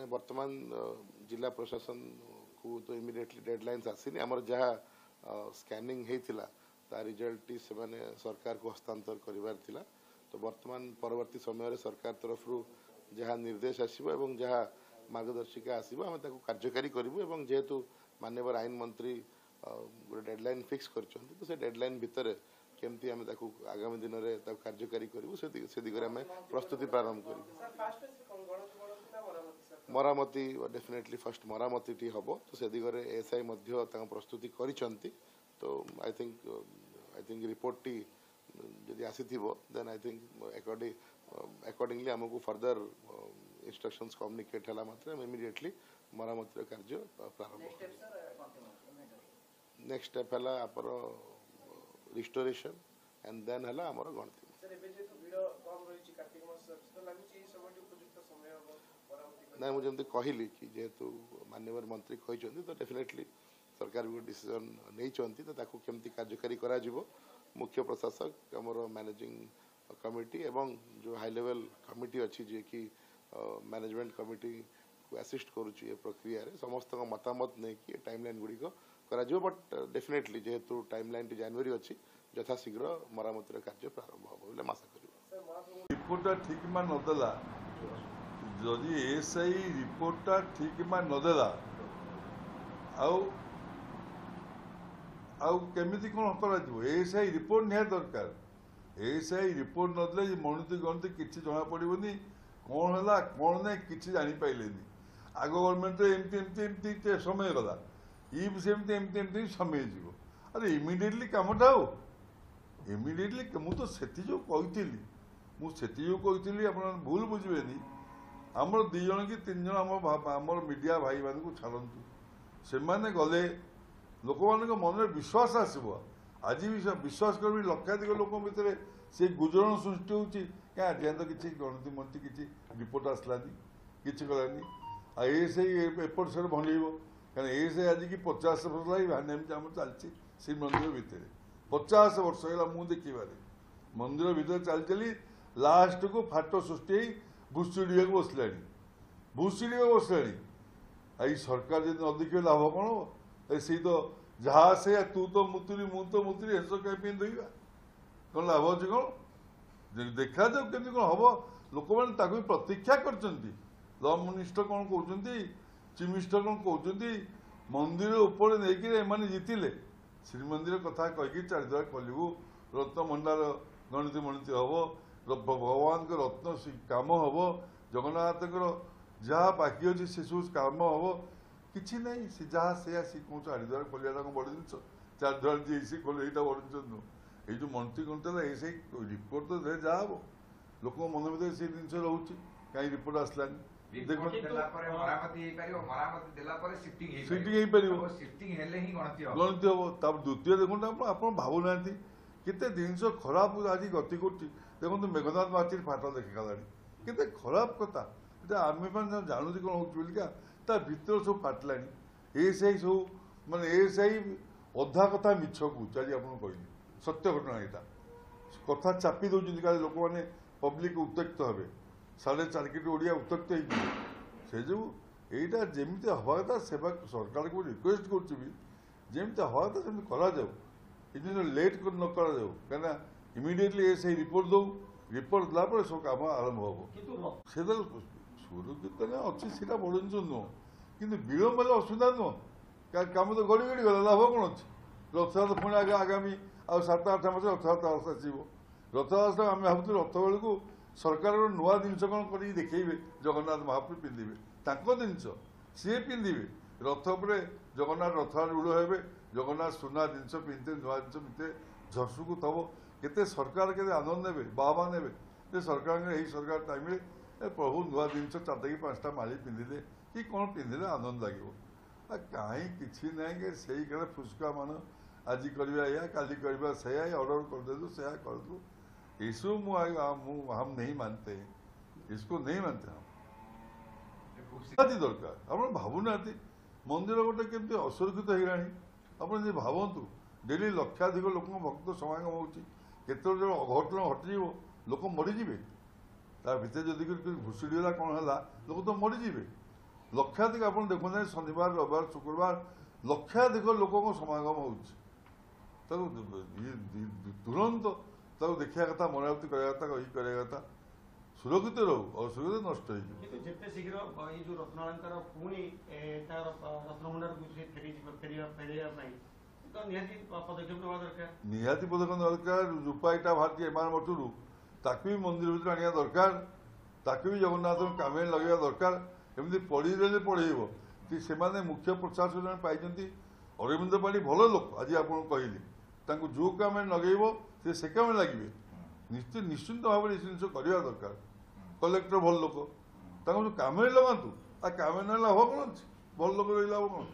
मैंने वर्तमान जिला प्रशासन को तो इमिडिएटली डेडलाइंस आसीनी आमर जहाँ स्कैनिंग होता ता रिजल्ट से मैंने सरकार को हस्तांतर करिवार थिला। तो वर्तमान परवर्ती समय सरकार तरफ जहाँ निर्देश आसब और जहाँ मार्गदर्शिका आसब आम कार्यकारी करूँ जेहेतु माननीय आईन मंत्री गोटे डेडलाइन फिक्स कर तो से डेडलाइन भितर केमती आम आगामी दिन में कार्यकारी करूँ से दिगरे आम प्रस्तुति प्रारंभ कर मरामती डेफिनेटली फर्स्ट मरामती टी हम तो से दिगरे एसआई प्रस्तुति करिसेंती। तो आई थिंक रिपोर्ट टी जदि आसी देन आई थिंक अकॉर्डिंगली आमको फर्दर इंस्ट्रक्शंस कम्युनिकेट है मात्र इमिडिएटली मरामती कार्य प्रारंभ। नेक्स्ट स्टेप है आपर रिस्टोरेशन एंड देन है आमर गणति। ना मुझे कहली कि जेहेतु माननीय मंत्री कहते तो डेफिनेटली सरकार भी डिसीजन नहीं तो ताकू केमती कार्यकारी करा जिवो मुख्य प्रशासक आमर मैनेजिंग कमिटी एवं जो हाई लेवल कमिटी अच्छी जे कि मैनेजमेंट कमिटी को असिस्ट करुच्ची ये प्रक्रिया रे समस्त मतामत नहीं कि टाइमलाइन गुड़िक करा जिवो बट डेफिनेटली जेहेतु टाइमलाइन टी जनवरी अच्छी यथाशीघ्र मरामतिर कार्य प्रारंभ हो बोले आशा करूँ। रिपोर्टा ठीक मा नदेला जदि एसआई रिपोर्टा ठीक मा नदेला आउ केमिति कौन कर एसआई रिपोर्ट निहा दरकार। एसआई रिपोर्ट नदेले मणति गणति किसी जना पड़ोनी कौन है कौन ना कि जापारे आग गवर्नमेंट तो एमती एमती समय गला ये भी सेमती एमती एमती समय जीव अरे इमिडिएटली कमटा हो इमिडिएटली मुझे से जो कही मुझे आप भूल बुझे आमर दी जन कि तीन जन आमर मीडिया भाई मान छाड़ू से गले लोक मान मन में विश्वास आसब आज विश्वास कर लक्षाधिक लोक भितर से गुजरण सृष्टि होती क्या तो किसी गणति मंत्री किसी रिपोर्ट आसलानी किसी कलानी एसआई एपट से भंडेब क्या एसआई आज की 50 वर्ष लगे चलती श्रीमंदिर भितर 50 वर्ष है मुझे देखिबारे मंदिर भितर चली चली लास्ट को फाट सृष्टि भूषुड़ी बसला भूषुड़ी बसला आई सरकार जब न देखिए लाभ कौन हम से तो जहाँ से तू तो मुतुरी मु तो मुतुरी हेस कहीं देखा कौन लाभ अच्छे कौन देखा जाऊ केमी कौन हम लोक मैंने प्रतीक्षा कर लॉ मिनिस्टर कौन कहते चीफ मिनिस्टर कौन कहते मंदिर ऊपर नहीं जीतिले श्रीमंदिर कथा कहीकि चारिद्वार खोलू रत्न भंडार गणति मणति हम भगवान को रत्न काम हम जगन्नाथ जहाँ बाकी अच्छे से सब काम हम किसी नहीं सी जहाँ से कौन चारिद्वार खोलिया बड़ जिन चारिद्वार जी खोल यहाँ बड़ जिन नुह ये मंत्री कहते ऐसे रिपोर्ट तो दे जहाँ हम लोक मन भर से जिन रोचे कहीं रिपोर्ट आसलानी गणति हम द्वितीय देखो आप भावुना केते जिनस खराब आज गति कर देखो मेघनाथ माछी फाट देखा केते खराब कथा आम मैंने जानू कौन होगा ता भर सब फाटला एसआई सब मानते एसआई अधा कथा मिछ कौच आज आप कहली सत्य घटना यहाँ कथा चापी दौरान क्या लोक मैंने पब्लिक उत्त्यक्त हे 4.5 कोटी ओडिया उत्त्यक्त से जो यहाँ जमी हवा कथा से सरकार को रिक्वेस्ट करमी हवा कथा सेमती कर लेट न कर कहीं इमिडिएटली एसआई रिपोर्ट दो रिपोर्ट देला सब कम आरंभ हम से सुरक्षित अच्छी से बड़ जिन नुह कि विलम्ब असुविधा नुह क्या कम तो गड़ी गड़ी गला लाभ कौन अच्छे रथयात्रा पुणी आगे आगामी आ 7-8 मास रथयात्रा आसो रथयात्रा आम भावुँ रथ बेलू सरकार नुआ जिनस कौन कर देखेबे जगन्नाथ महाप्रभु पिंधे जिनस सी पिंधे रथ पर जगन्नाथ रथ रूढ़ हे जगन्नाथ सुना जिनस पिंधे नुआ जिन पिंधे झसुक थब केते सरकार के आनंद ने बाबा ने सरकार यही सरकार टाइम प्रभु नुआ जिनस 4 कि 5टा माली पिंधिले कि कौन पिंधिले आनंद लगे कहीं किसी ना से फुसका मान आज करवा या काली करवा से ऑर्डर करदेलु से करदू इसको हम नहीं मानते इसको नहीं मानते हम दरकार आप भावुना मंदिर गोटे केमती असुरक्षित हो गला भावतु डेली लक्षाधिक लोक भक्त समागम होते अघटन घटी लोक मरीजे ता भर जदि भुशुड़ी गला कौन है लोक तो मरीजे लक्षाधिक आप देखुना शनिवार रविवार शुक्रवार लक्षाधिक लोक समागम होउछि तुरंत देखा कथा मरामती करा सुरक्षित रहू असुरक्षित नष्ट हो जिते शीघ्र ये जो रत्नालंकार पुणी तार रत्नभंडार को फेरिया तो निहाती पदक्षेप नेवा दरकार निहाती पदक्षेप दरकार रूपा इटा बाहर एमान मठरू ताकू भी मंदिर भीतर आनिया दरकार ताकू भी जगन्नाथ कामे लगे दरकार एमती पढ़ी पढ़ेब कि से मुख्य प्रशासन पाई अरविंद पाणी भल लोक आज आप कहली जो काम लगेब से काम लगे निश्चिंत भाव में जिन करवा दरकार कलेक्टर भल लोक जो काम लगातु आ काम लाभ कौन भल लोक लाभ कौन